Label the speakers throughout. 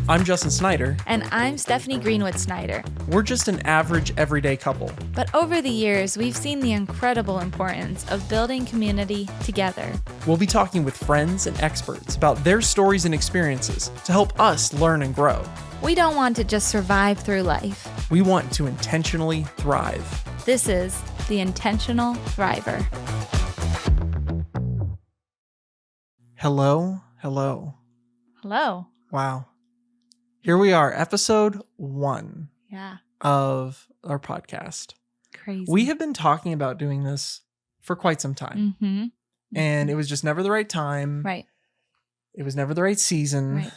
Speaker 1: I'm Justin Snyder.
Speaker 2: And I'm Stephanie Greenwood Snyder.
Speaker 1: We're just an average, everyday couple.
Speaker 2: But over the years, we've seen the incredible importance of building community together.
Speaker 1: We'll be talking with friends and experts about their stories and experiences to help us learn and grow.
Speaker 2: We don't want to just survive through life.
Speaker 1: We want to intentionally thrive.
Speaker 2: This is The Intentional Thriver.
Speaker 1: Hello, hello.
Speaker 2: Hello.
Speaker 1: Wow. Here we are, episode 1 of our podcast.
Speaker 2: Crazy.
Speaker 1: We have been talking about doing this for quite some time.
Speaker 2: Mm-hmm.
Speaker 1: And it was just never the right time.
Speaker 2: Right.
Speaker 1: It was never the right season.
Speaker 2: Right.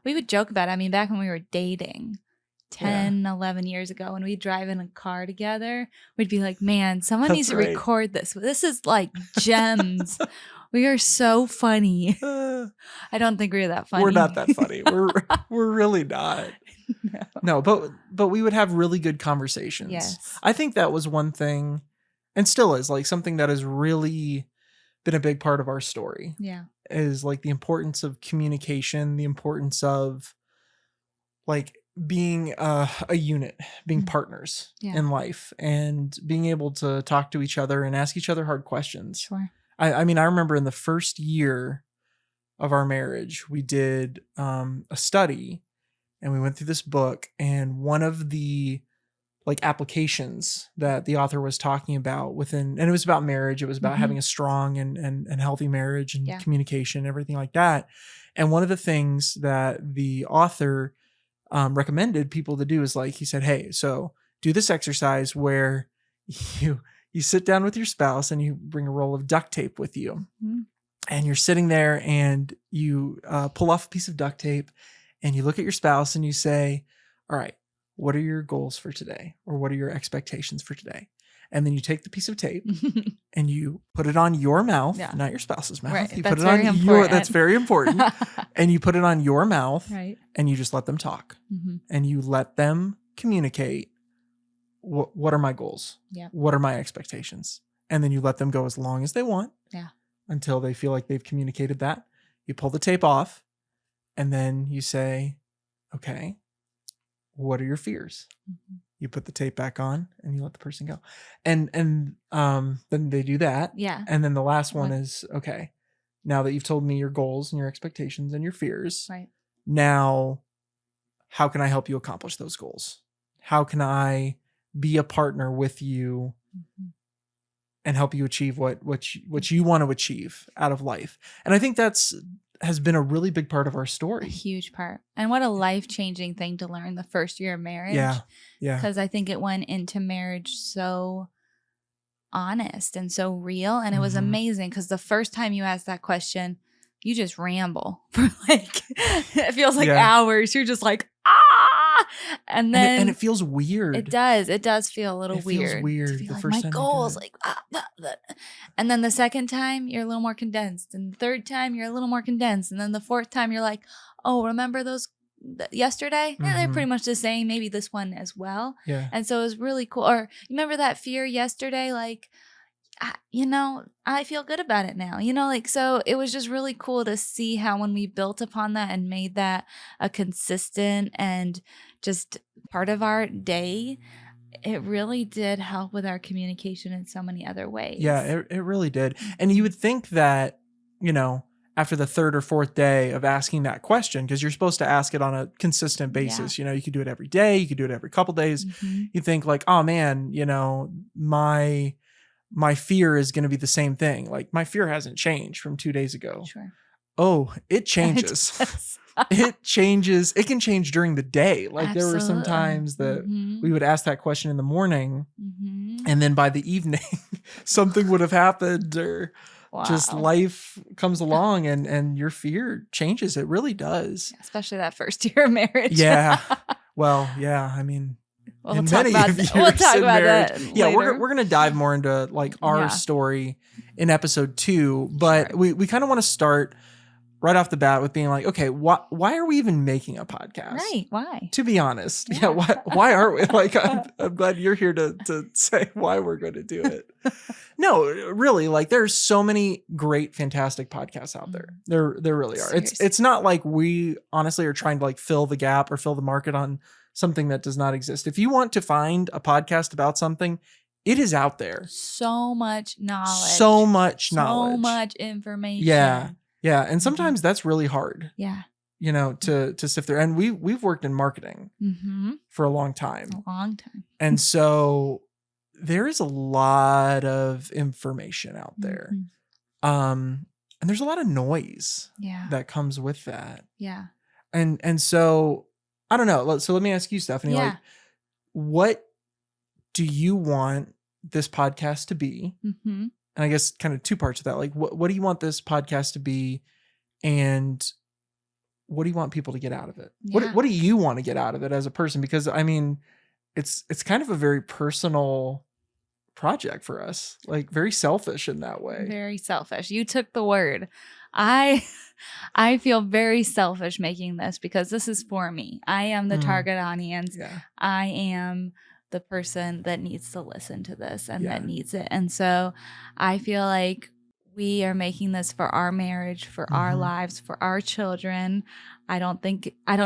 Speaker 2: We would joke about it. I mean, back when we were dating 10, 11 years ago, when we'd drive in a car together, we'd be like, man, someone needs to record this. This is like gems. We are so funny. I don't think we're that funny.
Speaker 1: We're not that funny. We're really not. No, but we would have really good conversations.
Speaker 2: Yes.
Speaker 1: I think that was one thing, and still is, like something that has really been a big part of our story.
Speaker 2: Yeah.
Speaker 1: Is like the importance of communication, the importance of like being a unit, being partners in life, and being able to talk to each other and ask each other hard questions.
Speaker 2: Sure.
Speaker 1: I mean, I remember in the first year of our marriage, we did a study and we went through this book, and one of the like applications that the author was talking about and it was about marriage. It was about having a strong and healthy marriage and communication, everything like that. And one of the things that the author recommended people to do is like, he said, hey, so do this exercise where you sit down with your spouse and you bring a roll of duct tape with you. Mm-hmm. And you're sitting there and you pull off a piece of duct tape and you look at your spouse and you say, all right, what are your goals for today? Or what are your expectations for today? And then you take the piece of tape and you put it on your mouth, not your spouse's mouth.
Speaker 2: Right.
Speaker 1: You
Speaker 2: That's
Speaker 1: put it
Speaker 2: very
Speaker 1: on
Speaker 2: important.
Speaker 1: that's very important. And you put it on your mouth,
Speaker 2: right,
Speaker 1: and you just let them talk. Mm-hmm. And you let them communicate. What are my goals?
Speaker 2: Yeah.
Speaker 1: What are my expectations? And then you let them go as long as they want.
Speaker 2: Yeah.
Speaker 1: Until they feel like they've communicated that. You pull the tape off and then you say, okay, what are your fears? Mm-hmm. You put the tape back on and you let the person go. And then they do that.
Speaker 2: Yeah.
Speaker 1: And then the last one is, okay, now that you've told me your goals and your expectations and your fears,
Speaker 2: right,
Speaker 1: now how can I help you accomplish those goals? How can I be a partner with you and help you achieve what you want to achieve out of life? And I think has been a really big part of our story.
Speaker 2: A huge part. And what a life-changing thing to learn the first year of marriage.
Speaker 1: Yeah.
Speaker 2: Because I think it went into marriage so honest and so real. And it was amazing because the first time you asked that question, you just ramble for like, it feels like hours. You're just like, and then
Speaker 1: and it feels weird.
Speaker 2: It does. It does feel a little weird.
Speaker 1: It feels weird
Speaker 2: the
Speaker 1: like,
Speaker 2: first time. My goals, like, and then the second time you're a little more condensed, and the third time you're a little more condensed, and then the fourth time you're like, oh, remember those yesterday? Yeah, they're pretty much the same. Maybe this one as well.
Speaker 1: Yeah.
Speaker 2: And so it was really cool. Or you remember that fear yesterday? Like, I feel good about it now, like, so it was just really cool to see how when we built upon that and made that a consistent and just part of our day, it really did help with our communication in so many other ways.
Speaker 1: Yeah, it really did. And you would think that, after the third or fourth day of asking that question, because you're supposed to ask it on a consistent basis, you could do it every day, you could do it every couple days. You think like, oh man, my fear is going to be the same thing. Like my fear hasn't changed from 2 days ago.
Speaker 2: Sure.
Speaker 1: Oh, it changes. It changes. It can change during the day. Like there were some times that we would ask that question in the morning and then by the evening something would have happened or just life comes along and your fear changes. It really does.
Speaker 2: Especially that first year of marriage.
Speaker 1: Yeah. Well, yeah. I mean,
Speaker 2: we'll talk about that later.
Speaker 1: Yeah, we're going to dive more into like our story in episode 2, but we kind of want to start right off the bat with being like, okay, why are we even making a podcast?
Speaker 2: Right. Why?
Speaker 1: To be honest.
Speaker 2: Yeah.
Speaker 1: Why aren't we? Like, I'm glad you're here to say why we're going to do it. No, really, like there's so many great, fantastic podcasts out there. There really are.
Speaker 2: Seriously.
Speaker 1: It's not like we honestly are trying to like fill the gap or fill the market on something that does not exist. If you want to find a podcast about something, it is out there.
Speaker 2: So much knowledge.
Speaker 1: So much knowledge.
Speaker 2: So much information.
Speaker 1: Yeah. Yeah. And sometimes that's really hard.
Speaker 2: Yeah.
Speaker 1: You know, to sift through. And we've worked in marketing for a long time.
Speaker 2: A long time.
Speaker 1: And so there is a lot of information out there. And there's a lot of noise that comes with that.
Speaker 2: Yeah.
Speaker 1: And so I don't know. So let me ask you, Stephanie, like, what do you want this podcast to be? And I guess kind of two parts of that. Like, what do you want this podcast to be? And what do you want people to get out of it?
Speaker 2: Yeah.
Speaker 1: What do you want to get out of it as a person? Because I mean, it's kind of a very personal project for us, like very selfish in that way.
Speaker 2: Very selfish. You took the word. I feel very selfish making this because this is for me. I am the target audience.
Speaker 1: Yeah.
Speaker 2: I am the person that needs to listen to this and that needs it. And so I feel like we are making this for our marriage, for our lives, for our children. I don't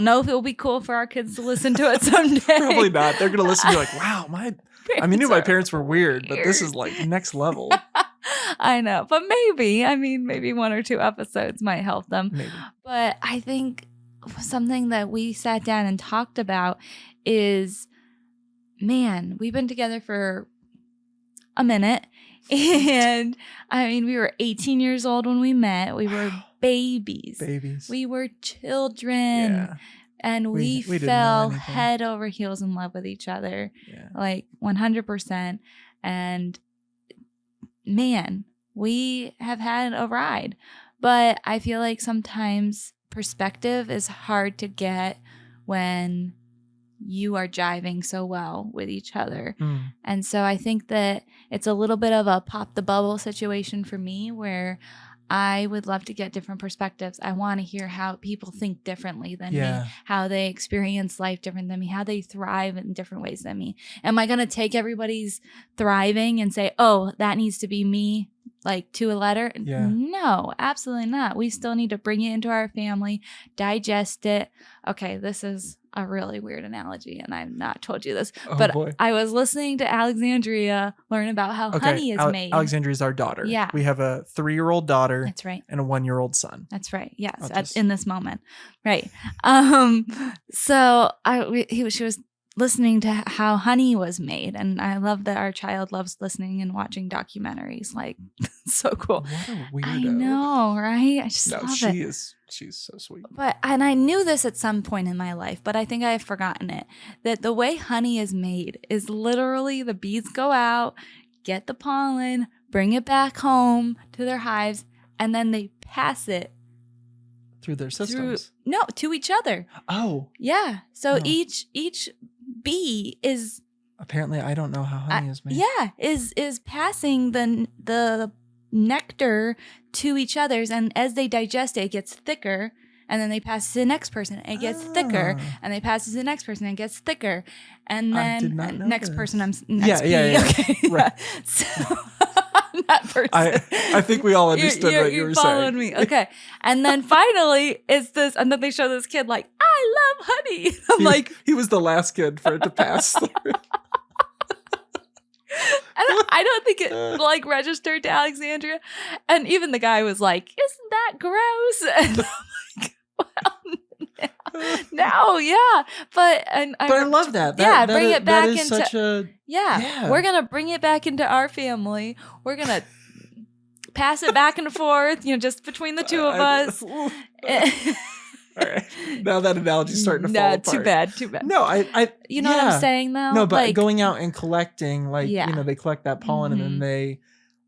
Speaker 2: know if it will be cool for our kids to listen to it someday.
Speaker 1: Probably not. They're going to listen and be like, wow, I knew my parents were weird, but this is like next level.
Speaker 2: I know, but maybe one or two episodes might help them.
Speaker 1: Maybe.
Speaker 2: But I think something that we sat down and talked about is, man, we've been together for a minute. And I mean, we were 18 years old when we met. We were babies. We were children.
Speaker 1: Yeah.
Speaker 2: And we
Speaker 1: didn't know
Speaker 2: fell
Speaker 1: anything.
Speaker 2: head over heels in love with each other.
Speaker 1: Yeah.
Speaker 2: Like 100%. And man, we have had a ride. But I feel like sometimes perspective is hard to get when you are jiving so well with each other. And so I think that it's a little bit of a pop the bubble situation for me where I would love to get different perspectives. I want to hear how people think differently than me, how they experience life different than me, how they thrive in different ways than me. Am I going to take everybody's thriving and say, oh, that needs to be me, like to a letter?
Speaker 1: Yeah.
Speaker 2: No, absolutely not. We still need to bring it into our family, digest it. Okay, this is a really weird analogy, and I've not told you this, but
Speaker 1: boy.
Speaker 2: I was listening to Alexandria learn about how honey is made.
Speaker 1: Alexandria is our daughter.
Speaker 2: Yeah.
Speaker 1: We have a 3-year-old daughter.
Speaker 2: That's right.
Speaker 1: And a 1-year-old son.
Speaker 2: That's right. Yes,
Speaker 1: Just...
Speaker 2: in this moment, right? So she was listening to how honey was made, and I love that our child loves listening and watching documentaries. Like, so cool.
Speaker 1: What a weirdo.
Speaker 2: I know, right? I just love it.
Speaker 1: She's so sweet.
Speaker 2: And I knew this at some point in my life, but I think I've forgotten it. That the way honey is made is literally the bees go out, get the pollen, bring it back home to their hives, and then they pass it
Speaker 1: through their systems.
Speaker 2: To each other.
Speaker 1: Oh.
Speaker 2: Yeah. So
Speaker 1: Oh.
Speaker 2: each bee is
Speaker 1: apparently I don't know how honey is made.
Speaker 2: Yeah, is passing the nectar to each other's, and as they digest it, it gets thicker, and then they pass it to the next person, and it gets thicker, and they pass it to the next person, and it gets thicker, and then
Speaker 1: I did not know
Speaker 2: next
Speaker 1: this.
Speaker 2: person,
Speaker 1: Yeah.
Speaker 2: Okay,
Speaker 1: Right.
Speaker 2: So that person.
Speaker 1: I think we all understood what you were
Speaker 2: followed
Speaker 1: saying.
Speaker 2: me. Okay. And then finally it's this, and then they show this kid like, I love honey. I'm like,
Speaker 1: he was the last kid for it to pass through.
Speaker 2: I don't think it like registered to Alexandria. And even the guy was like, isn't that gross? And I'm like, well, no, yeah. But I love that. Bring it back into
Speaker 1: such a
Speaker 2: we're gonna bring it back into our family. We're gonna pass it back and forth, just between the two of us.
Speaker 1: All right. Now that analogy's starting to fall apart.
Speaker 2: Too bad.
Speaker 1: No, I
Speaker 2: you know what I'm saying though?
Speaker 1: No, but going out and collecting, they collect that pollen and then they,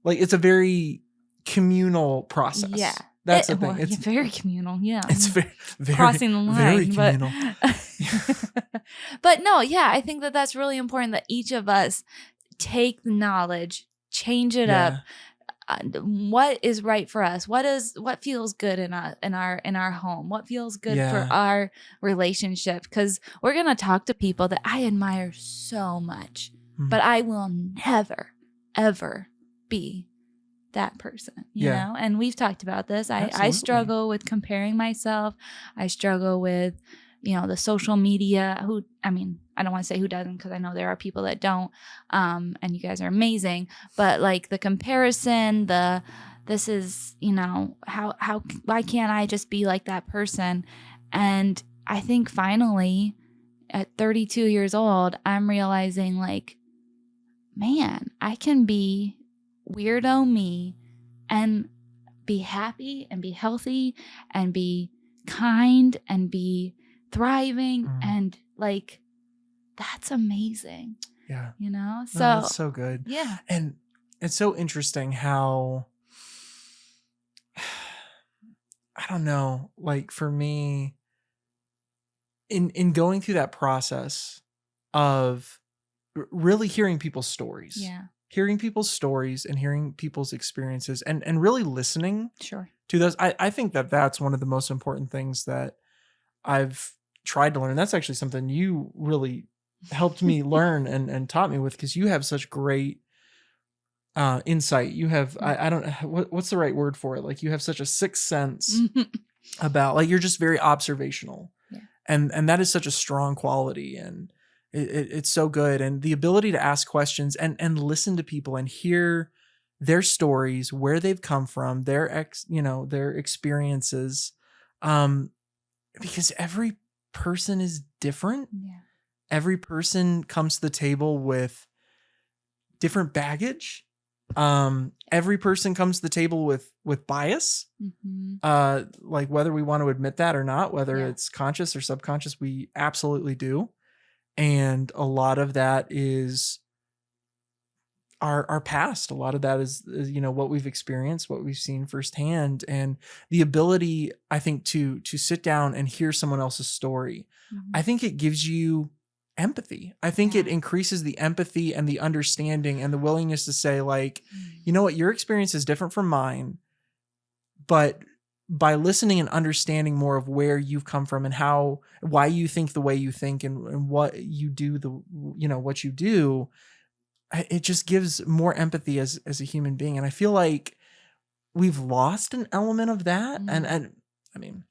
Speaker 1: it's a very communal process.
Speaker 2: Yeah.
Speaker 1: That's the thing.
Speaker 2: It's very communal. Yeah.
Speaker 1: It's very, very
Speaker 2: crossing the line.
Speaker 1: Very communal.
Speaker 2: But no, yeah, I think that that's really important that each of us take the knowledge, change it up, what is right for us, what feels good in our home, what feels good for
Speaker 1: Yeah.
Speaker 2: our relationship, because we're gonna talk to people that I admire so much, but I will never ever be that person, you
Speaker 1: Yeah.
Speaker 2: know. And we've talked about this. I
Speaker 1: Absolutely.
Speaker 2: struggle with comparing myself. I struggle with, you know, the social media. I don't want to say who doesn't, because I know there are people that don't. And you guys are amazing. But like the comparison, this is, you know, why can't I just be like that person? And I think finally at 32 years old, I'm realizing like, man, I can be weirdo me and be happy and be healthy and be kind and be thriving. And like, that's amazing.
Speaker 1: Yeah.
Speaker 2: You know?
Speaker 1: No,
Speaker 2: So
Speaker 1: that's so good.
Speaker 2: yeah.
Speaker 1: And it's so interesting how, I don't know, like for me, in going through that process of really hearing people's stories.
Speaker 2: Yeah.
Speaker 1: Hearing people's stories and hearing people's experiences and really listening
Speaker 2: Sure.
Speaker 1: to those. I think that that's one of the most important things that I've tried to learn. That's actually something you really helped me learn and taught me with, because you have such great insight. You have, I don't, what's the right word for it? Like you have such a sixth sense about, like, you're just very observational.
Speaker 2: Yeah.
Speaker 1: And that is such a strong quality. And it's so good. And the ability to ask questions and listen to people and hear their stories, where they've come from, their experiences. Because every person is different.
Speaker 2: Yeah.
Speaker 1: Every person comes to the table with different baggage. Every person comes to the table with bias. Like whether we want to admit that or not, whether it's conscious or subconscious, we absolutely do. And a lot of that is our past. A lot of that is, you know, what we've experienced, what we've seen firsthand, and the ability, I think, to sit down and hear someone else's story. I think it gives you empathy. I think it increases the empathy and the understanding and the willingness to say, like, you know what, your experience is different from mine, but by listening and understanding more of where you've come from and why you think the way you think and what you do, what you do, it just gives more empathy as a human being. And I feel like we've lost an element of that. And I mean,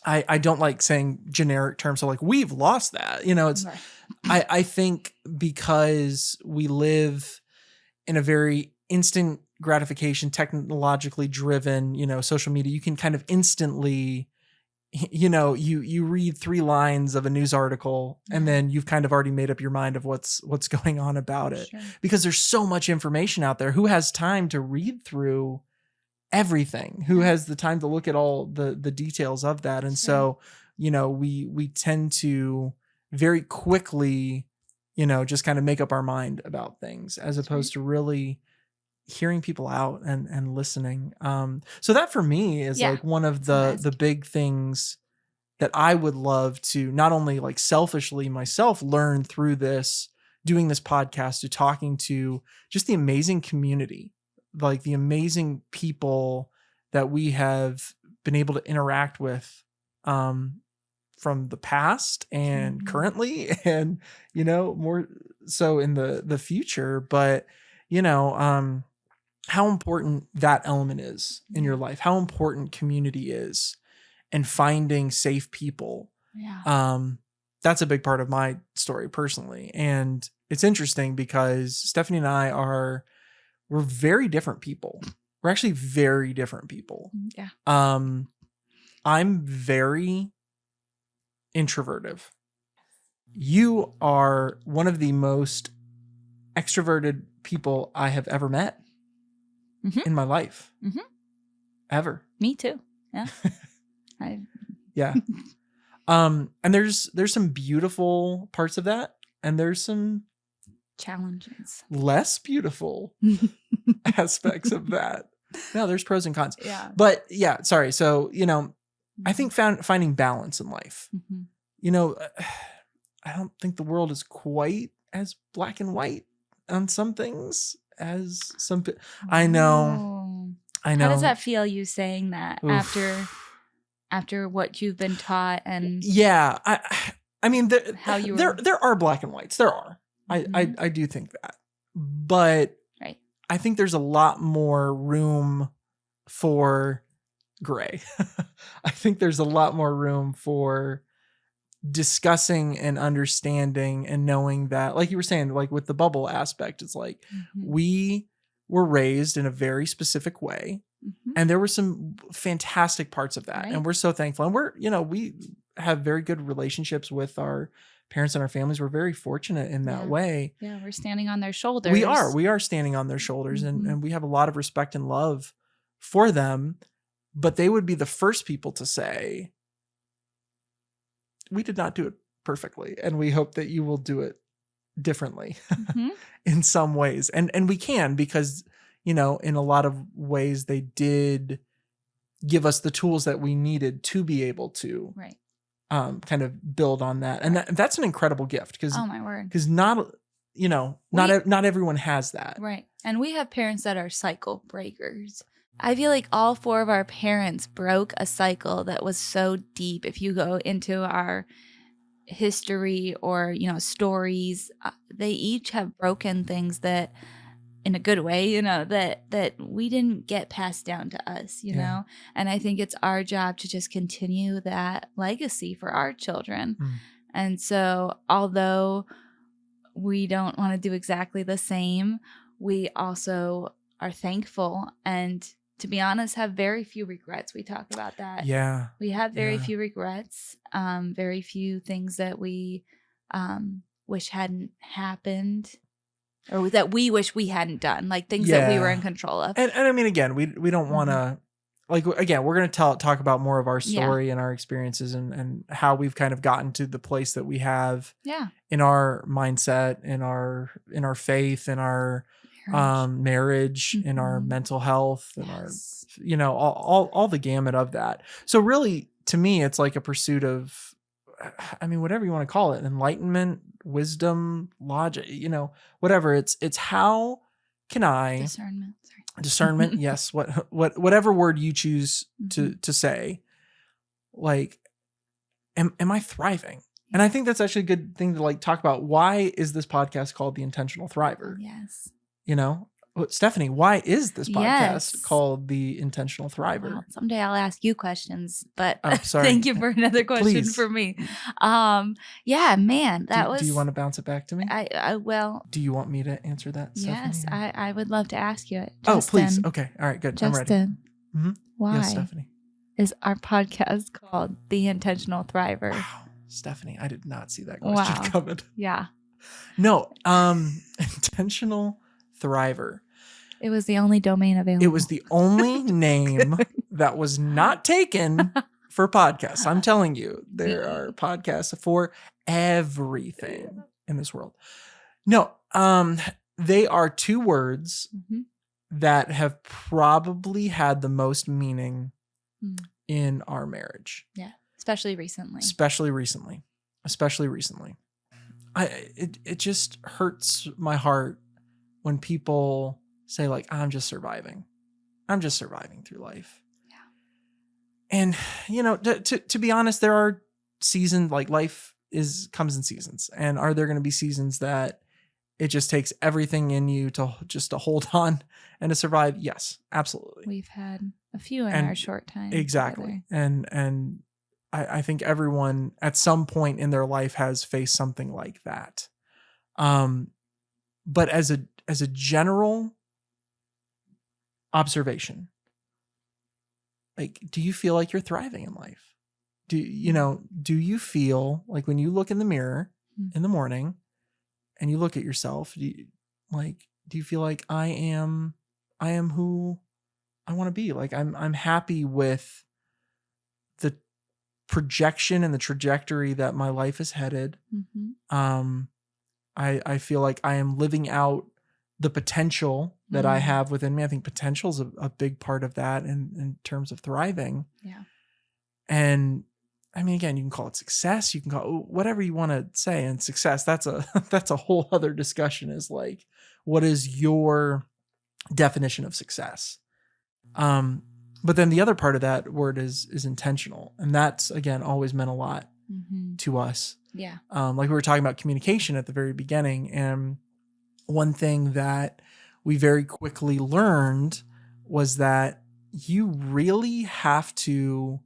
Speaker 1: I don't like saying generic terms. So like, we've lost that, you know, it's, right. I think because we live in a very instant gratification, technologically driven, you know, social media, you can kind of instantly, you know, you read 3 lines of a news article and then you've kind of already made up your mind of what's going on about it. Sure. Because there's so much information out there. Who has time to read through everything? Who has the time to look at all the details of that? And so, you know, we tend to very quickly, you know, just kind of make up our mind about things as opposed to really hearing people out and listening. So that for me is like one of the big things that I would love to not only like selfishly myself learn through this, doing this podcast, to talking to just the amazing community, like the amazing people that we have been able to interact with, from the past and currently, and, you know, more so in the future. But, you know, how important that element is in your life, how important community is, and finding safe people. That's a big part of my story personally. And it's interesting because Stephanie and I we're very different people. We're actually very different people. Yeah. I'm very introverted. You are one of the most extroverted people I have ever met in my life. Ever.
Speaker 2: Me too. Yeah.
Speaker 1: Yeah. And there's some beautiful parts of that, and there's some
Speaker 2: challenges,
Speaker 1: less beautiful aspects of that. No, there's pros and cons.
Speaker 2: Yeah.
Speaker 1: But yeah, sorry. So, you know, I think finding balance in life. You know, I don't think the world is quite as black and white on some things as some. I know. I know.
Speaker 2: How does that feel, you saying that
Speaker 1: Oof.
Speaker 2: after what you've been taught and
Speaker 1: Yeah, I mean,
Speaker 2: how you
Speaker 1: there
Speaker 2: were
Speaker 1: there are black and whites. There are.
Speaker 2: Mhm.
Speaker 1: I do think that, but
Speaker 2: Right.
Speaker 1: I think there's a lot more room for gray. I think there's a lot more room for discussing and understanding and knowing that, like you were saying, like with the bubble aspect, it's like
Speaker 2: Mhm.
Speaker 1: we were raised in a very specific way.
Speaker 2: Mhm.
Speaker 1: And there were some fantastic parts of that.
Speaker 2: Right.
Speaker 1: And we're so thankful. And we have very good relationships with our parents and our families. We're very fortunate in that
Speaker 2: Yeah.
Speaker 1: way.
Speaker 2: Yeah, we're standing on their shoulders.
Speaker 1: We are standing on their shoulders,
Speaker 2: Mhm.
Speaker 1: and we have a lot of respect and love for them. But they would be the first people to say, we did not do it perfectly. And we hope that you will do it differently
Speaker 2: Mhm.
Speaker 1: in some ways. And we can, because, in a lot of ways they did give us the tools that we needed to be able to
Speaker 2: Right.
Speaker 1: kind of build on that. And that's an incredible gift, because
Speaker 2: Oh my word.
Speaker 1: not not everyone has that.
Speaker 2: Right. And we have parents that are cycle breakers. I feel like all four of our parents broke a cycle that was so deep. If you go into our history or, stories, they each have broken things that, in a good way, that we didn't get passed down to us,
Speaker 1: Yeah.
Speaker 2: And I think it's our job to just continue that legacy for our children. And so, although we don't want to do exactly the same, we also are thankful and, to be honest, have very few regrets. We talk about that.
Speaker 1: Yeah.
Speaker 2: We have very
Speaker 1: Yeah.
Speaker 2: few regrets, very few things that we wish hadn't happened, or that we wish we hadn't done, like things that we were in control of.
Speaker 1: And I mean, again, we don't want to, like, again, we're going to talk about more of our story and our experiences and how we've kind of gotten to the place that we have in our mindset, in our faith, in our marriage, in our mental health, in our, all the gamut of that. So really, to me, it's like a pursuit of, I mean, whatever you want to call it, enlightenment, wisdom, logic, whatever. It's how can I discernment, yes, whatever word you choose to say, like, am I thriving? And I think that's actually a good thing to like talk about. Why is this podcast called The Intentional Thriver?
Speaker 2: Yes.
Speaker 1: Stephanie, why is this podcast called The Intentional Thriver?
Speaker 2: Well, someday I'll ask you questions, but
Speaker 1: sorry.
Speaker 2: Thank you for another question for me. Yeah, man,
Speaker 1: Do you want to bounce it back to me?
Speaker 2: I will.
Speaker 1: Do you want me to answer that?
Speaker 2: Yes,
Speaker 1: Stephanie?
Speaker 2: I would love to ask you it.
Speaker 1: Justin, please. Okay. All right, good.
Speaker 2: Justin,
Speaker 1: I'm ready.
Speaker 2: Why
Speaker 1: yes, Stephanie.
Speaker 2: is our podcast called The Intentional Thriver?
Speaker 1: Wow. Stephanie, I did not see that question coming.
Speaker 2: Yeah.
Speaker 1: No, Intentional Thriver.
Speaker 2: It was the only domain available.
Speaker 1: It was the only name that was not taken for podcasts. I'm telling you, there are podcasts for everything in this world. No, they are two words that have probably had the most meaning in our marriage.
Speaker 2: Yeah, especially recently.
Speaker 1: It just hurts my heart when people say, like, I'm just surviving through life. Yeah. And to be honest, there are seasons, like life comes in seasons. And are there going to be seasons that it just takes everything in you to hold on and to survive? Yes, absolutely.
Speaker 2: We've had a few in our short time.
Speaker 1: Exactly. Together. And I think everyone at some point in their life has faced something like that. But as a general observation, like, do you feel like you're thriving in life? Do you feel like when you look in the mirror in the morning and you look at yourself, do you feel like I am who I want to be? Like, I'm happy with the projection and the trajectory that my life is headed. I feel like I am living out the potential that I have within me. I think potential is a big part of that in terms of thriving. Yeah. And I mean, again, you can call it success. You can call it whatever you want to say. And success, that's a whole other discussion, is like, what is your definition of success? But then the other part of that word is intentional. And that's, again, always meant a lot to us.
Speaker 2: Yeah.
Speaker 1: Like we were talking about communication at the very beginning. And one thing that we very quickly learned was that you really have to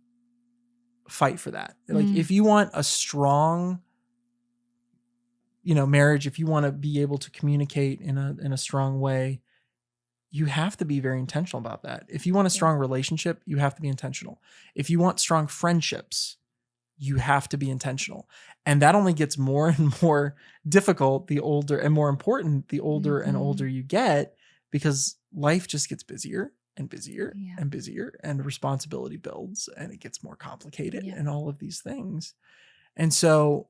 Speaker 1: fight for that. Like if you want a strong, marriage, if you want to be able to communicate in a strong way, you have to be very intentional about that. If you want a strong relationship, you have to be intentional. If you want strong friendships, you have to be intentional. And that only gets more and more difficult the older, and more important the older and older you get, because life just gets busier and busier and busier, and responsibility builds and it gets more complicated and all of these things. And so,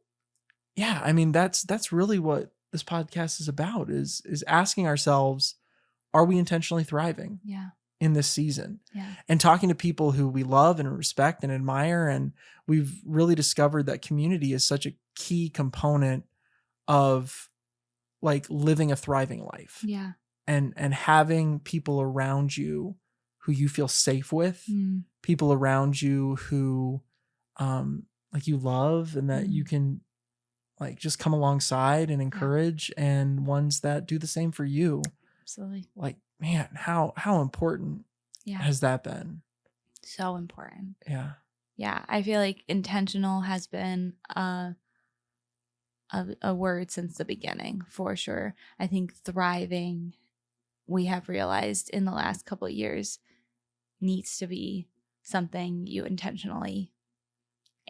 Speaker 1: yeah, I mean, that's really what this podcast is about, is asking ourselves, are we intentionally thriving in this season? And talking to people who we love and respect and admire. And we've really discovered that community is such a key component of like living a thriving life. And having people around you who you feel safe with, people around you who like you love, and that you can like just come alongside and encourage, and ones that do the same for you.
Speaker 2: Absolutely.
Speaker 1: Like, man, how important has that been?
Speaker 2: So important.
Speaker 1: Yeah.
Speaker 2: I feel like intentional has been a word since the beginning, for sure. I think thriving, we have realized in the last couple of years, needs to be something you intentionally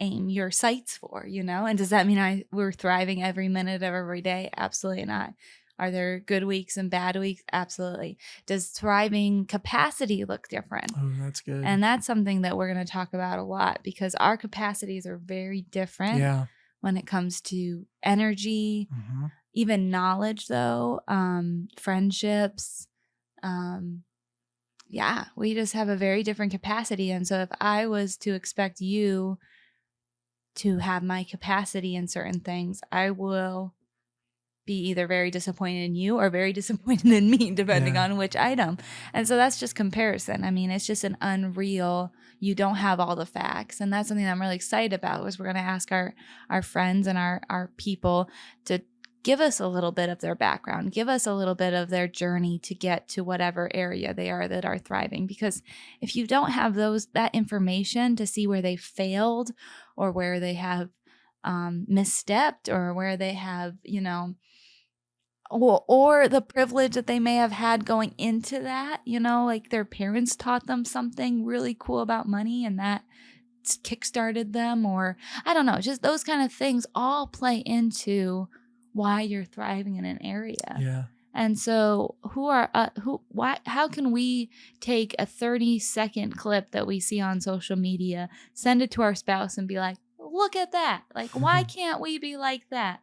Speaker 2: aim your sights for, And does that mean we're thriving every minute of every day? Absolutely not. Are there good weeks and bad weeks? Absolutely. Does thriving capacity look different?
Speaker 1: Oh, that's good.
Speaker 2: And that's something that we're going to talk about a lot, because our capacities are very different when it comes to energy, even knowledge, though, friendships. We just have a very different capacity. And so if I was to expect you to have my capacity in certain things, I will be either very disappointed in you or very disappointed in me, depending on which item. And so that's just comparison. I mean, it's just an unreal, you don't have all the facts. And that's something I'm really excited about, is we're going to ask our friends and our people to give us a little bit of their background, give us a little bit of their journey to get to whatever area they are that are thriving. Because if you don't have that information to see where they failed, or where they have misstepped, or where they have, or the privilege that they may have had going into that, like their parents taught them something really cool about money and that kickstarted them, or I don't know, just those kind of things all play into why you're thriving in an area.
Speaker 1: Yeah.
Speaker 2: And so how can we take a 30-second clip that we see on social media, send it to our spouse and be like, look at that. Like, why can't we be like that?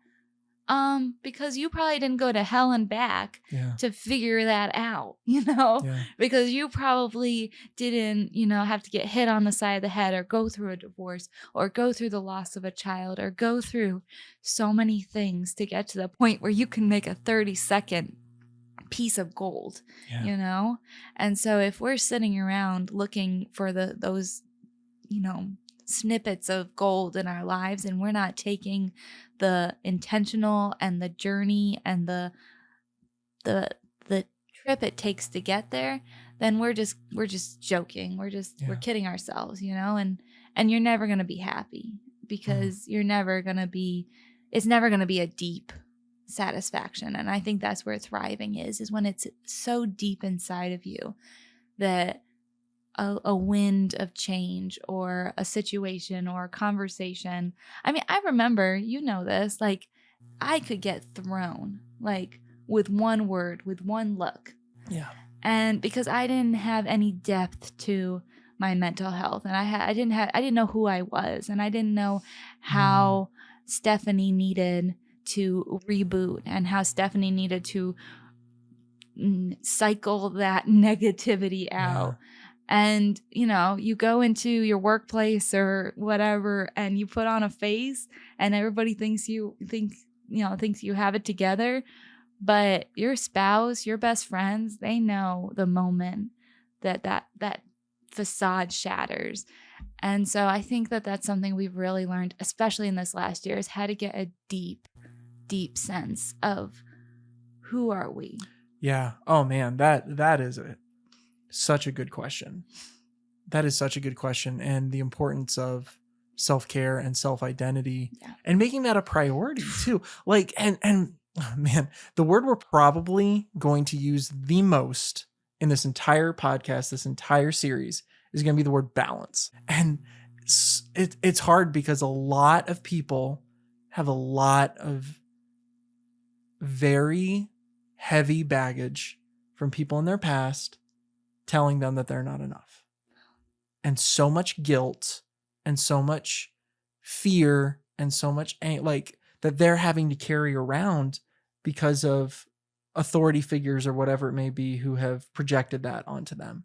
Speaker 2: Because you probably didn't go to hell and back to figure that out, because you probably didn't, have to get hit on the side of the head, or go through a divorce, or go through the loss of a child, or go through so many things to get to the point where you can make a 30-second piece of gold, And so if we're sitting around looking for those, snippets of gold in our lives, and we're not taking the intentional and the journey and the trip it takes to get there, then we're just joking. We're kidding ourselves, and you're never going to be happy, because it's never going to be a deep satisfaction. And I think that's where thriving is when it's so deep inside of you that a wind of change, or a situation, or a conversation. I mean, I remember, this, like I could get thrown, like with one word, with one look.
Speaker 1: Yeah.
Speaker 2: And because I didn't have any depth to my mental health, and I didn't know who I was, and I didn't know how Stephanie needed to reboot, and how Stephanie needed to cycle that negativity out. And, you go into your workplace or whatever, and you put on a face, and everybody thinks you have it together. But your spouse, your best friends, they know the moment that facade shatters. And so I think that that's something we've really learned, especially in this last year, is how to get a deep, deep sense of who are we?
Speaker 1: Yeah. Oh man, that is such a good question. That is such a good question. And the importance of self-care and self-identity and making that a priority too. Like, and oh, man, the word we're probably going to use the most in this entire podcast, this entire series, is going to be the word balance. And it's hard because a lot of people have a lot of very heavy baggage from people in their past telling them that they're not enough. And so much guilt and so much fear and so much like that they're having to carry around because of authority figures or whatever it may be who have projected that onto them.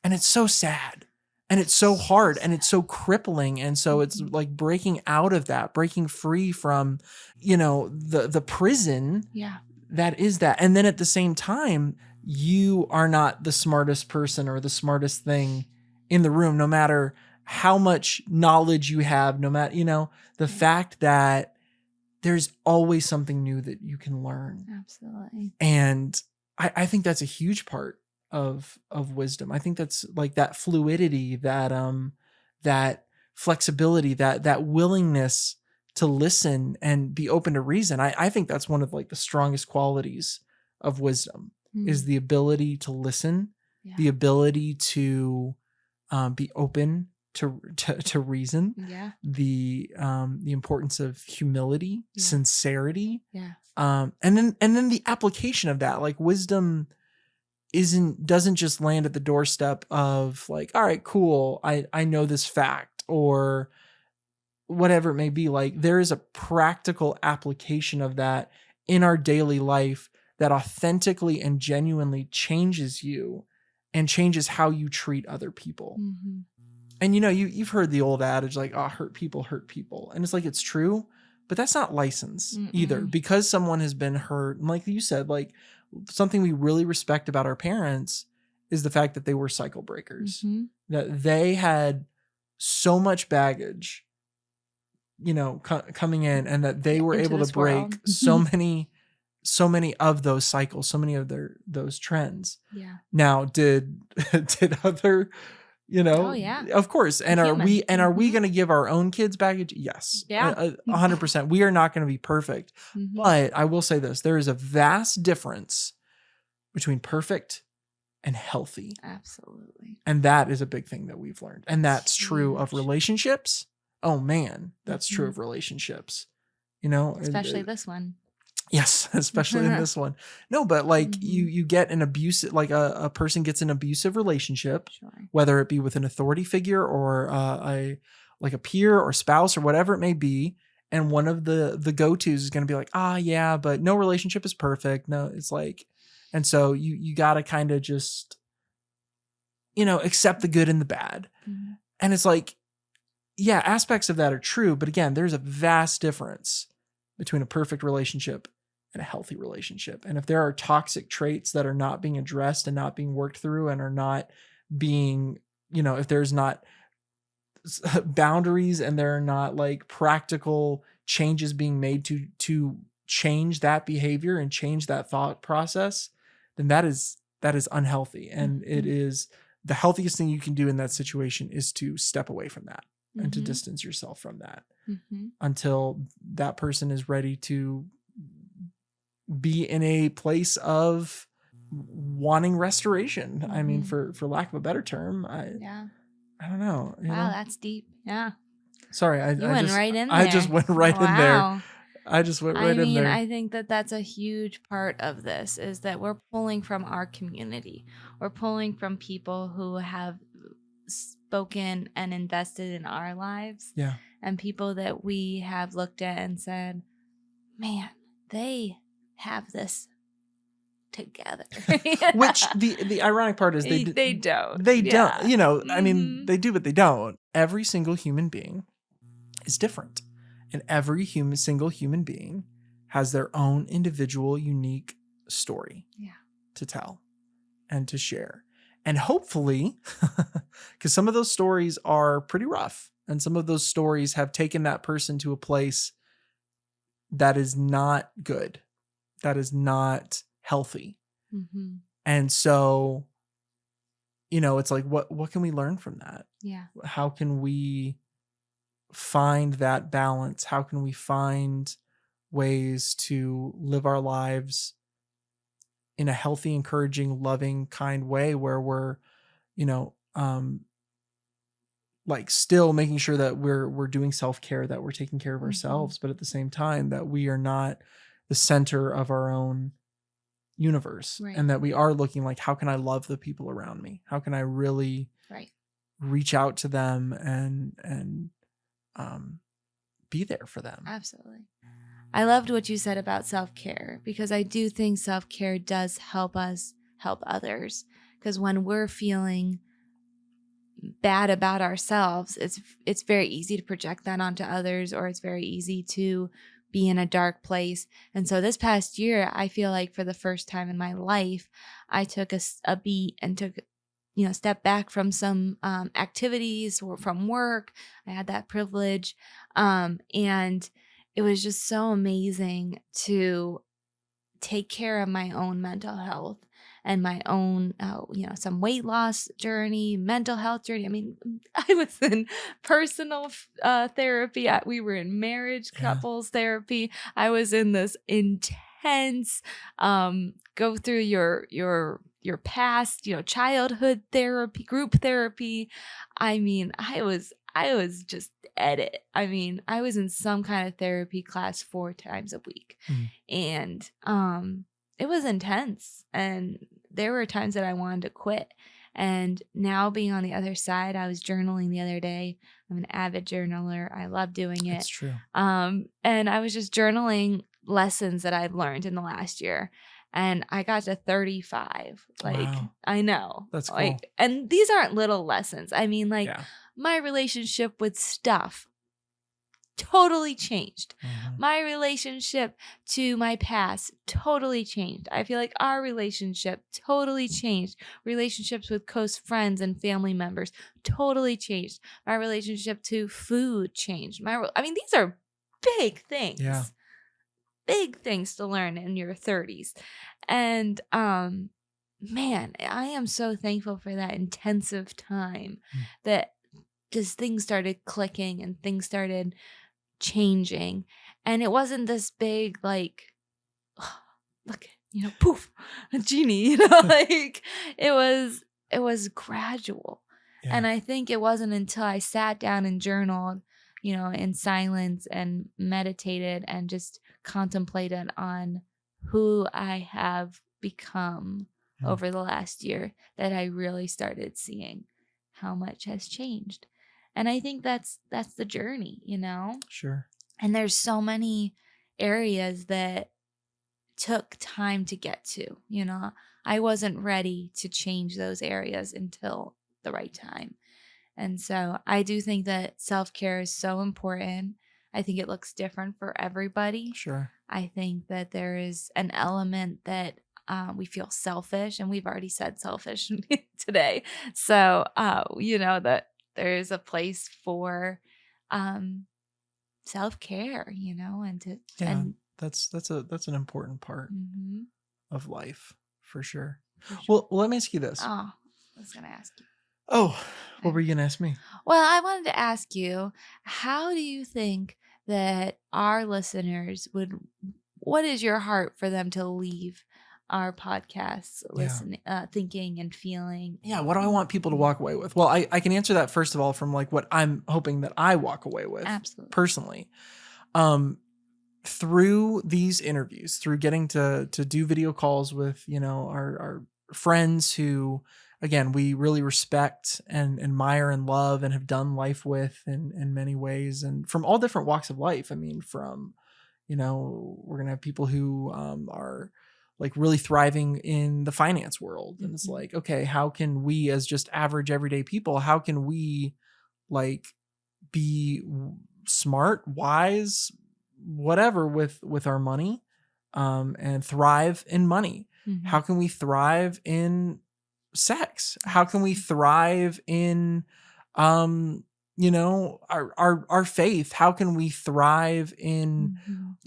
Speaker 1: And it's so sad and it's so hard and it's so crippling. And so it's like breaking out of that, breaking free from, the prison that is that. And then at the same time, you are not the smartest person or the smartest thing in the room, no matter how much knowledge you have, no matter, the fact that there's always something new that you can learn.
Speaker 2: Absolutely.
Speaker 1: And I think that's a huge part of wisdom. I think that's like that fluidity, that flexibility, that willingness to listen and be open to reason. I think that's one of like the strongest qualities of wisdom is the ability to listen, the ability to be open to reason, the importance of humility, sincerity, and then the application of that. Like wisdom doesn't just land at the doorstep of like, all right, cool, I know this fact or whatever it may be. Like there is a practical application of that in our daily life that authentically and genuinely changes you and changes how you treat other people. And you've heard the old adage like, oh, hurt people. And it's like, it's true, but that's not license either, because someone has been hurt. And like you said, like something we really respect about our parents is the fact that they were cycle breakers, that they had so much baggage, coming in, and that they were able to break so many of those cycles, so many of those trends. Now, did other,
Speaker 2: oh yeah,
Speaker 1: of course. And are we going to give our own kids baggage? Yes. 100%. We are not going to be perfect, but I will say this, there is a vast difference between perfect and healthy.
Speaker 2: Absolutely.
Speaker 1: And that is a big thing that we've learned. And that's true of relationships. Oh man, that's true of relationships,
Speaker 2: especially this one.
Speaker 1: Yes, especially in this one. No, but like you get an abusive, like a person gets an abusive relationship, whether it be with an authority figure or a peer or spouse or whatever it may be. And one of the go-tos is going to be like, yeah, but no relationship is perfect. No, it's like, and so you got to kind of just, accept the good and the bad. And it's like, yeah, aspects of that are true. But again, there's a vast difference between a perfect relationship and a healthy relationship. And if there are toxic traits that are not being addressed and not being worked through and are not being, if there's not boundaries and there are not like practical changes being made to change that behavior and change that thought process, then that is unhealthy. And it is the healthiest thing you can do in that situation is to step away from that and to distance yourself from that until that person is ready to be in a place of wanting restoration. I mean, for lack of a better term, I don't know.
Speaker 2: Wow, that's deep. Yeah.
Speaker 1: Sorry, I
Speaker 2: went
Speaker 1: just,
Speaker 2: right in there.
Speaker 1: I just went right in there. I just went right in there.
Speaker 2: I think that that's a huge part of this is that we're pulling from our community. We're pulling from people who have spoken and invested in our lives.
Speaker 1: Yeah.
Speaker 2: And people that we have looked at and said, man, they have this together.
Speaker 1: Which the ironic part is they don't. They don't. I mean, they do, but they don't. Every single human being is different. And every single human being has their own individual, unique story to tell and to share. And hopefully, because some of those stories are pretty rough, and some of those stories have taken that person to a place that is not good, that is not healthy.
Speaker 2: Mm-hmm.
Speaker 1: And so, it's like, what can we learn from that?
Speaker 2: Yeah.
Speaker 1: How can we find that balance? How can we find ways to live our lives in a healthy, encouraging, loving, kind way where we're, like still making sure that we're doing self-care, that we're taking care of ourselves, but at the same time that we are not the center of our own universe,
Speaker 2: Right.
Speaker 1: and that we are looking like, how can I love the people around me? How can I really reach out to them and be there for them?
Speaker 2: Absolutely. I loved what you said about self-care, because I do think self-care does help us help others. Because when we're feeling bad about ourselves, it's very easy to project that onto others, or it's very easy to be in a dark place. And so this past year, I feel like for the first time in my life, I took a beat and took step back from some activities or from work. I had that privilege. And it was just so amazing to take care of my own mental health and my own, some weight loss journey, mental health journey. I mean, I was in personal therapy. We were in marriage couples therapy. I was in this intense, go through your past, childhood therapy, group therapy. I mean, I was just at it. I mean, I was in some kind of therapy class 4 times a week. And it was intense. And there were times that I wanted to quit. And now being on the other side, I was journaling the other day. I'm an avid journaler. I love doing it.
Speaker 1: It's true.
Speaker 2: And I was just journaling lessons that I've learned in the last year. And I got to 35.
Speaker 1: Wow.
Speaker 2: I know.
Speaker 1: That's cool.
Speaker 2: And these aren't little lessons. I mean, my relationship with stuff totally changed. My relationship to my past totally changed. I feel like our relationship totally changed. Relationships with close friends and family members totally changed. My relationship to food changed. These are big things.
Speaker 1: Yeah.
Speaker 2: Big things to learn in your 30s. And man, I am so thankful for that intensive time that just things started clicking and things started changing. And it wasn't this big, look, poof, a genie, it was gradual. Yeah. And I think it wasn't until I sat down and journaled, in silence and meditated and just contemplated on who I have become over the last year that I really started seeing how much has changed. And I think that's the journey, Sure. And there's so many areas that took time to get to, I wasn't ready to change those areas until the right time. And so I do think that self-care is so important. I think it looks different for everybody.
Speaker 1: Sure.
Speaker 2: I think that there is an element that we feel selfish, and we've already said selfish today. So, that there is a place for self-care, and
Speaker 1: that's an important part of life for sure.
Speaker 2: For sure.
Speaker 1: Well, let me ask you this.
Speaker 2: Oh, I was going to ask you.
Speaker 1: Oh, what were you going to ask me?
Speaker 2: Well, I wanted to ask you, how do you think that our listeners what is your heart for them to leave our podcasts, listening, thinking and feeling?
Speaker 1: Yeah. What do I want people to walk away with? Well, I can answer that first of all from what I'm hoping that I walk away with.
Speaker 2: Absolutely.
Speaker 1: Personally. Through these interviews, through getting to do video calls with, our friends who, again, we really respect and admire and love and have done life with in many ways, and from all different walks of life. I mean, from, we're going to have people who are really thriving in the finance world. And it's okay, how can we as just average everyday people, how can we be smart, wise, whatever with our money, and thrive in money? How can we thrive in sex? How can we thrive in, you know, our faith? How can we thrive in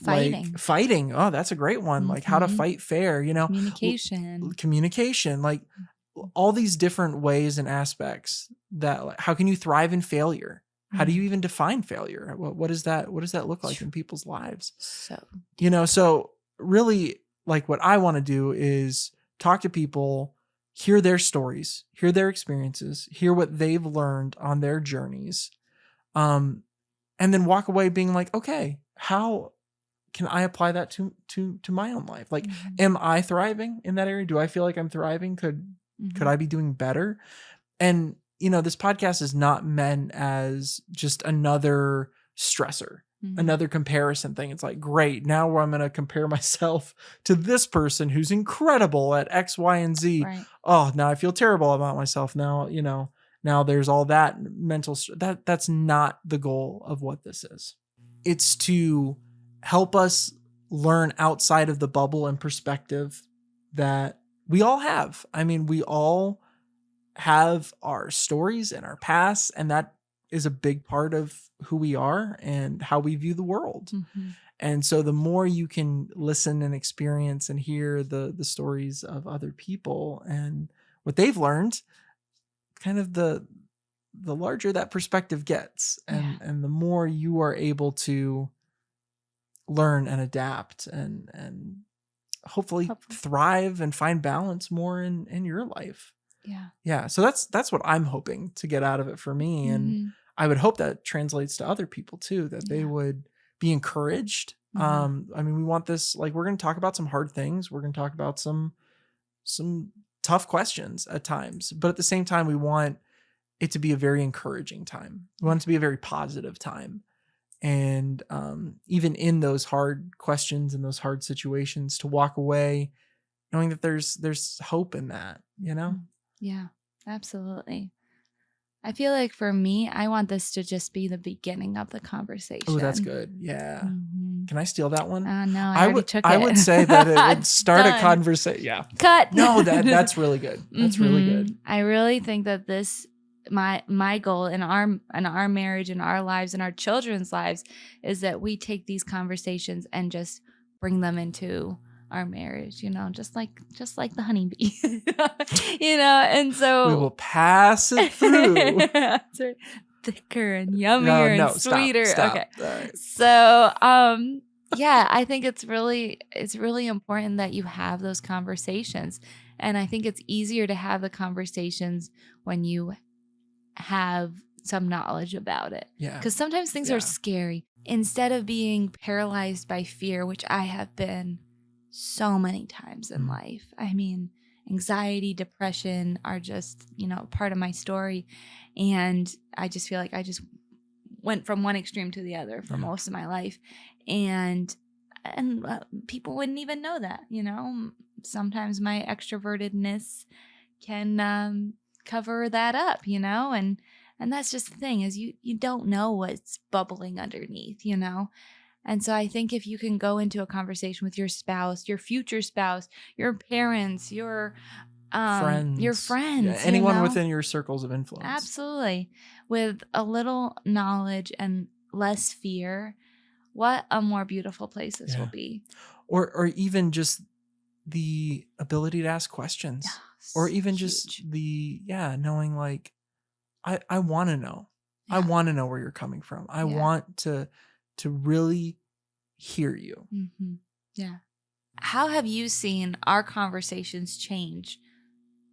Speaker 2: Fighting.
Speaker 1: like fighting? Oh, that's a great one. Like how to fight fair, you know, communication, like all these different ways and aspects that, like, how can you thrive in failure? How do you even define failure? What does that look like in people's lives?
Speaker 2: So,
Speaker 1: you know, so really, like, what I want to do is talk to people, hear their stories, hear their experiences, hear what they've learned on their journeys, and then walk away being like, okay, how can I apply that to my own life? Like, am I thriving in that area? Do I feel like I'm thriving? Could I be doing better? And, you know, this podcast is not meant as just another stressor, another comparison thing. It's like, great, now I'm going to compare myself to this person who's incredible at X, Y, and Z.
Speaker 2: Right.
Speaker 1: Oh, now I feel terrible about myself. Now, you know, now there's all that mental that's not the goal of what this is. It's to help us learn outside of the bubble and perspective that we all have. I mean, we all have our stories and our past, and that is a big part of who we are and how we view the world. And so the more you can listen and experience and hear the stories of other people and what they've learned, kind of the larger that perspective gets, and the more you are able to learn and adapt and hopefully thrive and find balance more in your life. Yeah. So that's what I'm hoping to get out of it for me. And I would hope that translates to other people too, that they would be encouraged. I mean, we want this, like, we're going to talk about some hard things. We're going to talk about some tough questions at times, but at the same time, we want it to be a very encouraging time. We want it to be a very positive time. And even in those hard questions and those hard situations, to walk away knowing that there's hope in that, you know?
Speaker 2: Yeah, absolutely. I feel like for me, I want this to just be the beginning of the conversation.
Speaker 1: Oh, that's good. Yeah. Can I steal that one?
Speaker 2: No, I already took it.
Speaker 1: I would say that it would start a conversation. Yeah.
Speaker 2: Cut.
Speaker 1: No, that's really good. That's really good.
Speaker 2: I really think that this, my goal in our marriage, in our lives, in our children's lives, is that we take these conversations and just bring them into our marriage, you know, just like the honeybee, you know, and so
Speaker 1: we will pass it through.
Speaker 2: Thicker and yummier and sweeter.
Speaker 1: Stop.
Speaker 2: Okay.
Speaker 1: Right.
Speaker 2: So, yeah, I think it's really important that you have those conversations. And I think it's easier to have the conversations when you have some knowledge about it.
Speaker 1: Yeah.
Speaker 2: Because sometimes things are scary. Instead of being paralyzed by fear, which I have been so many times in life. I mean, anxiety, depression are just, you know, part of my story. And I just feel like I just went from one extreme to the other for most of my life. And people wouldn't even know that, you know. Sometimes my extrovertedness can cover that up, you know, and that's just the thing, is you don't know what's bubbling underneath, you know. And so I think if you can go into a conversation with your spouse, your future spouse, your parents, your friends,
Speaker 1: yeah, anyone,
Speaker 2: you know?
Speaker 1: within your circles of influence.
Speaker 2: Absolutely. With a little knowledge and less fear, what a more beautiful place this will be.
Speaker 1: Or even just the ability to ask questions. Or even just knowing, like, I want to know. I want to know where you're coming from. I want to really hear you.
Speaker 2: Yeah. How have you seen our conversations change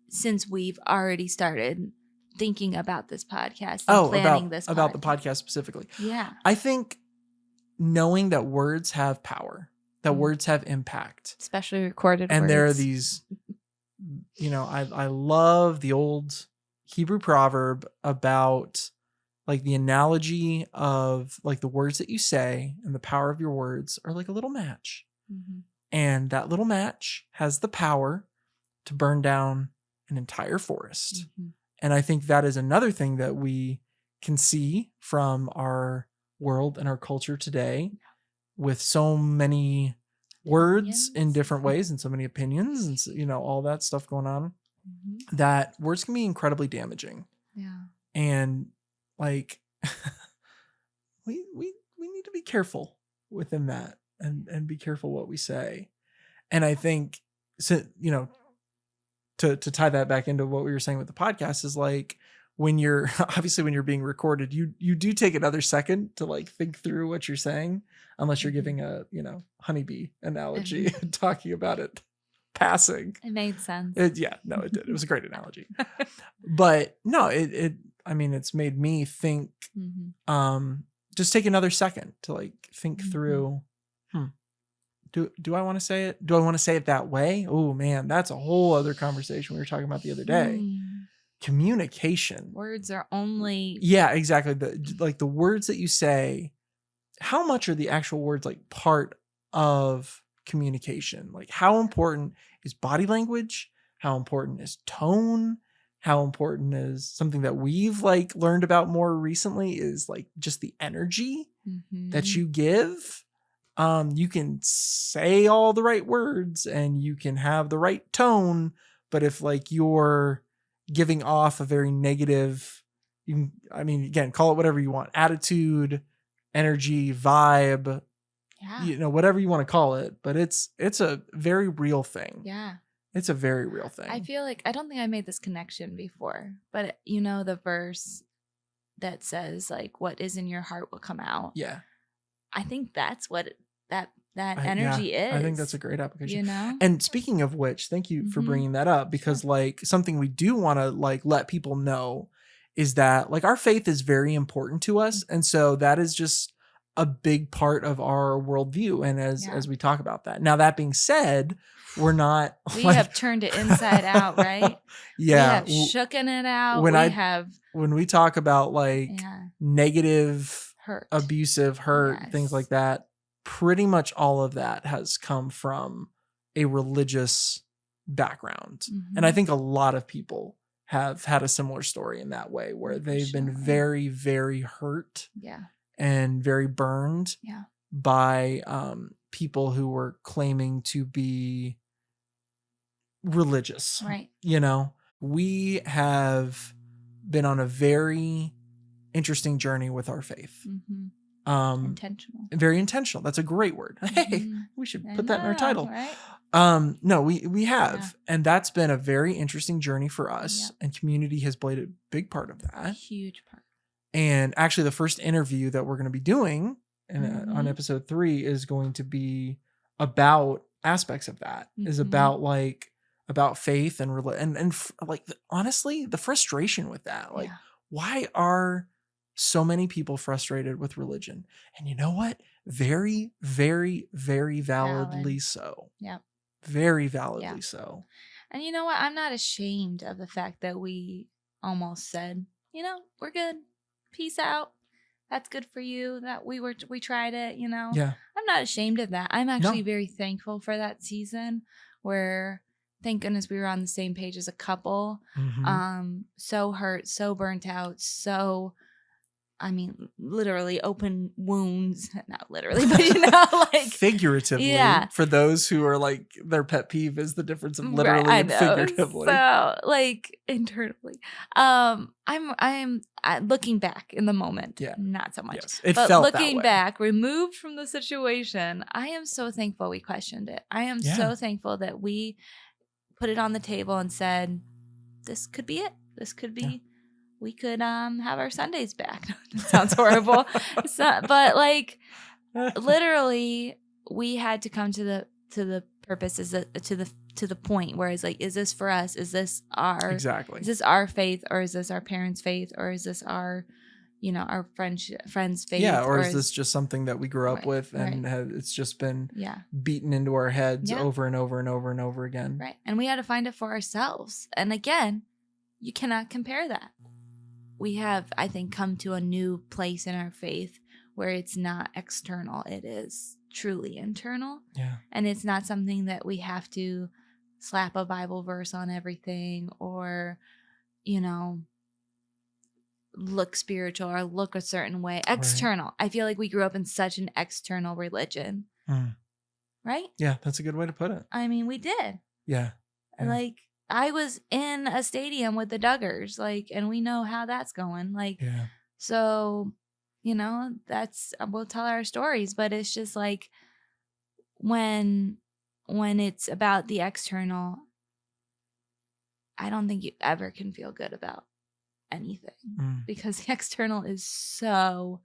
Speaker 2: since we've already started thinking about this podcast and planning this podcast?
Speaker 1: About the podcast specifically.
Speaker 2: Yeah.
Speaker 1: I think knowing that words have power, that words have impact.
Speaker 2: Especially recorded
Speaker 1: and
Speaker 2: words.
Speaker 1: There are these, you know, I love the old Hebrew proverb about, like, the analogy of, like, the words that you say and the power of your words are like a little match. And that little match has the power to burn down an entire forest. And I think that is another thing that we can see from our world and our culture today, with so many words in different ways and so many opinions and, you know, all that stuff going on. that words can be incredibly damaging.
Speaker 2: Yeah.
Speaker 1: And like we need to be careful within that and be careful what we say. And I think, so, you know, to tie that back into what we were saying with the podcast is like, when you're obviously when you're being recorded, you do take another second to like think through what you're saying, unless you're giving a, you know, honeybee analogy and talking about it passing.
Speaker 2: It made sense.
Speaker 1: It did. It was a great analogy. But no, I mean, it's made me think, just take another second to like think through, do I want to say it? Do I want to say it that way? Oh man, that's a whole other conversation we were talking about the other day. Communication.
Speaker 2: Words are only.
Speaker 1: Yeah, exactly. The words that you say, how much are the actual words like part of communication? Like, how important is body language? How important is tone? How important is something that we've like learned about more recently is like just the energy that you give. You can say all the right words and you can have the right tone, but if like you're giving off a very negative, again, call it whatever you want, attitude, energy, vibe, you know, whatever you want to call it, but it's a very real thing.
Speaker 2: Yeah.
Speaker 1: It's a very real thing.
Speaker 2: I feel like, I don't think I made this connection before, but you know, the verse that says like, what is in your heart will come out.
Speaker 1: Yeah.
Speaker 2: I think that's what that energy is.
Speaker 1: I think that's a great application.
Speaker 2: You know?
Speaker 1: And speaking of which, thank you for bringing that up, because like something we do want to like let people know is that like our faith is very important to us. And so that is just a big part of our worldview. And as we talk about that. Now, that being said, we're not.
Speaker 2: We have turned it inside out, right?
Speaker 1: Yeah.
Speaker 2: We have shooken it out.
Speaker 1: When we talk about like negative,
Speaker 2: hurt,
Speaker 1: abusive, hurt, things like that, pretty much all of that has come from a religious background. And I think a lot of people have had a similar story in that way, where they've been very, very hurt and very burned by people who were claiming to be religious.
Speaker 2: Right.
Speaker 1: You know, we have been on a very interesting journey with our faith.
Speaker 2: Intentional.
Speaker 1: Very intentional. That's a great word. Hey, we should put that in our title.
Speaker 2: Right?
Speaker 1: No, we have. And that's been a very interesting journey for us. And community has played a big part of that.
Speaker 2: A huge part.
Speaker 1: And actually the first interview that we're going to be doing on episode 3 is going to be about aspects of that. Is about like, about faith and like, honestly, the frustration with that. Like, why are so many people frustrated with religion? And you know what? Very, very, very validly so.
Speaker 2: Yeah.
Speaker 1: Very validly so.
Speaker 2: And you know what? I'm not ashamed of the fact that we almost said, you know, we're good. Peace out. That's good for you. That we tried it, you know.
Speaker 1: Yeah.
Speaker 2: I'm not ashamed of that. I'm actually very thankful for that season where, thank goodness, we were on the same page as a couple. So hurt, so burnt out, so, I mean, literally open wounds. Not literally, but you know, like
Speaker 1: figuratively. Yeah. For those who are like, their pet peeve is the difference of literally and figuratively.
Speaker 2: So like internally, I'm looking back in the moment. Yeah. Not so much.
Speaker 1: Yes, it
Speaker 2: but
Speaker 1: felt
Speaker 2: looking
Speaker 1: that way.
Speaker 2: back, removed from the situation, I am so thankful we questioned it. I am so thankful that we put it on the table and said, this could be it. This could be, we could have our Sundays back. That sounds horrible. But like literally we had to come to the purpose, to the point where it's like, is this for us? Is this our faith, or is this our parents' faith, or is this our, you know, our friends' faith?
Speaker 1: Yeah, or is this just something that we grew up with and it's just been beaten into our heads over and over and over and over again.
Speaker 2: Right. And we had to find it for ourselves. And again, you cannot compare that. We have, I think, come to a new place in our faith where it's not external. It is truly internal.
Speaker 1: Yeah.
Speaker 2: And it's not something that we have to slap a Bible verse on everything, or, you know, look spiritual or look a certain way. External. Right. I feel like we grew up in such an external religion. Right?
Speaker 1: Yeah, that's a good way to put it.
Speaker 2: I mean, we did.
Speaker 1: Yeah.
Speaker 2: Like, I was in a stadium with the Duggars, like, and we know how that's going. Like,
Speaker 1: Yeah.
Speaker 2: so, that's, we'll tell our stories, but it's just like when it's about the external, I don't think you ever can feel good about anything because the external is so,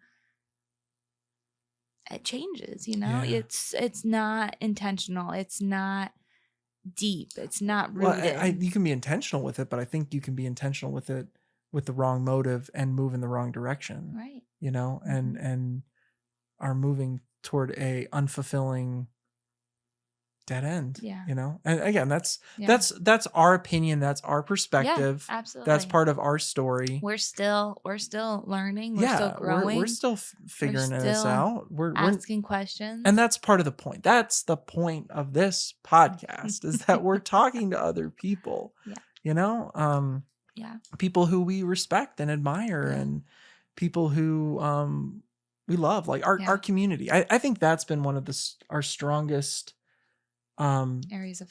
Speaker 2: it changes,
Speaker 1: Yeah.
Speaker 2: it's not intentional. It's not deep. It's not rooted.
Speaker 1: Well, you can be intentional with it, but I think you can be intentional with it with the wrong motive and move in the wrong direction.
Speaker 2: Right.
Speaker 1: And are moving toward a unfulfilling dead end.
Speaker 2: Yeah.
Speaker 1: And again, that's our opinion, that's our perspective.
Speaker 2: Yeah, absolutely.
Speaker 1: That's part of our story.
Speaker 2: We're still learning. We're still growing.
Speaker 1: We're still figuring this out. We're
Speaker 2: asking questions.
Speaker 1: And that's part of the point. That's the point of this podcast is that we're talking to other people.
Speaker 2: Yeah.
Speaker 1: People who we respect and admire and people who we love, like our community. I think that's been one of our strongest
Speaker 2: areas of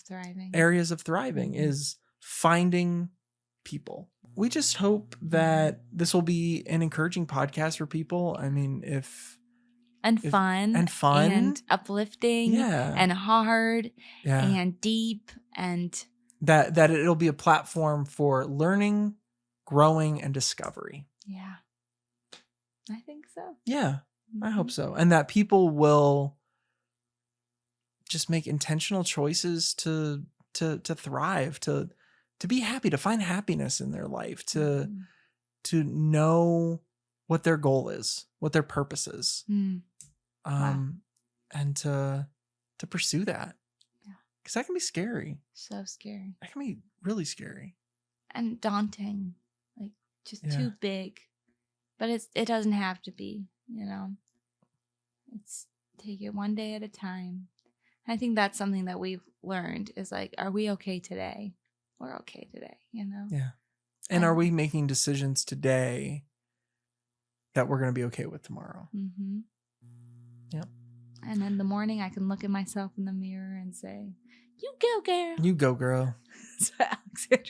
Speaker 2: thriving
Speaker 1: is finding people. We just hope that this will be an encouraging podcast for people. I mean, fun
Speaker 2: and uplifting and hard and deep, and
Speaker 1: that it'll be a platform for learning, growing, and discovery.
Speaker 2: Yeah, I think so.
Speaker 1: Yeah, I hope so. And that people will just make intentional choices to thrive, to be happy, to find happiness in their life, to know what their goal is, what their purpose is, and to pursue that. Yeah, because that can be scary.
Speaker 2: So scary.
Speaker 1: That can be really scary
Speaker 2: and daunting, like just too big. But it doesn't have to be. It's take it one day at a time. I think that's something that we've learned is like, are we okay today? We're okay today,
Speaker 1: Yeah. And are we making decisions today that we're going to be okay with tomorrow?
Speaker 2: Mm-hmm.
Speaker 1: Yep.
Speaker 2: And in the morning, I can look at myself in the mirror and say, you go, girl.
Speaker 1: You go, girl.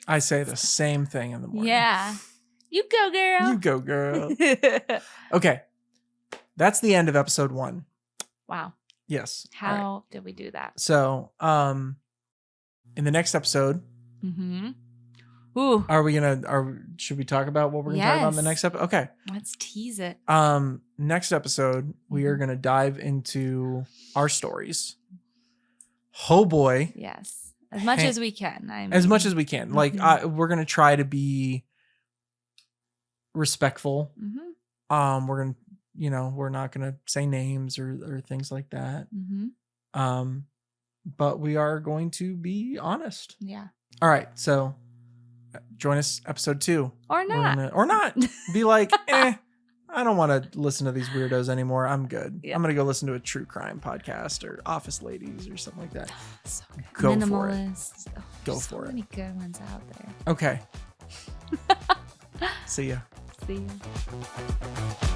Speaker 1: I say the same thing in the morning.
Speaker 2: Yeah. You go, girl.
Speaker 1: You go, girl. Okay. That's the end of episode 1.
Speaker 2: Wow.
Speaker 1: Yes.
Speaker 2: How did we do that?
Speaker 1: So, in the next episode,
Speaker 2: ooh,
Speaker 1: should we talk about what we're going to talk about in the next episode? Okay.
Speaker 2: Let's tease it.
Speaker 1: Next episode, we are going to dive into our stories. Oh boy.
Speaker 2: Yes. As much as we can.
Speaker 1: As much as we can. Like, we're going to try to be respectful. We're going to, we're not going to say names or things like that. But we are going to be honest.
Speaker 2: Yeah.
Speaker 1: All right. So join us episode 2.
Speaker 2: Or not.
Speaker 1: Or not. Be like, I don't want to listen to these weirdos anymore. I'm good. Yeah. I'm going to go listen to a true crime podcast or Office Ladies or something like that.
Speaker 2: So
Speaker 1: go
Speaker 2: Minimalist.
Speaker 1: for it. Go for it.
Speaker 2: So many good ones out there.
Speaker 1: Okay. See ya.
Speaker 2: See ya.